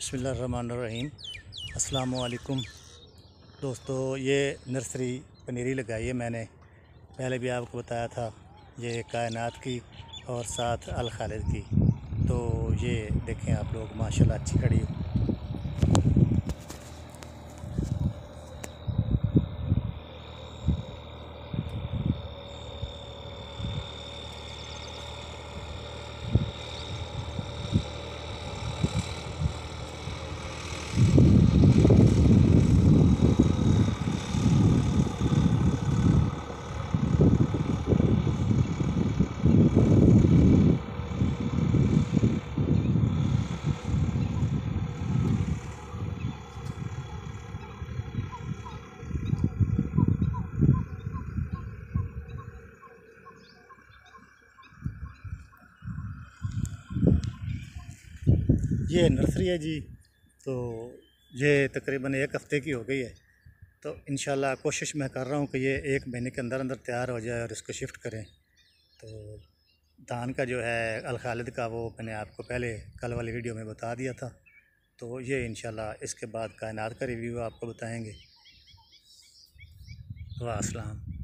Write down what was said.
बिस्मिल्लाहिर्रहमानिर्रहीम। अस्सलाम वालेकुम दोस्तों, ये नर्सरी पनीरी लगाई है मैंने। पहले भी आपको बताया था, ये कायनात की और साथ अल खालिद की। तो ये देखें आप लोग, माशाल्लाह अच्छी खड़ी है। ये नर्सरी है जी। तो ये तकरीबन एक हफ़्ते की हो गई है। तो इंशाल्लाह कोशिश मैं कर रहा हूँ कि ये एक महीने के अंदर अंदर तैयार हो जाए और इसको शिफ्ट करें। तो धान का जो है अल खालिद का, वो मैंने आपको पहले कल वाली वीडियो में बता दिया था। तो ये इंशाल्लाह इसके बाद कायनात का रिव्यू आपको बताएंगे। वाह अस्सलाम।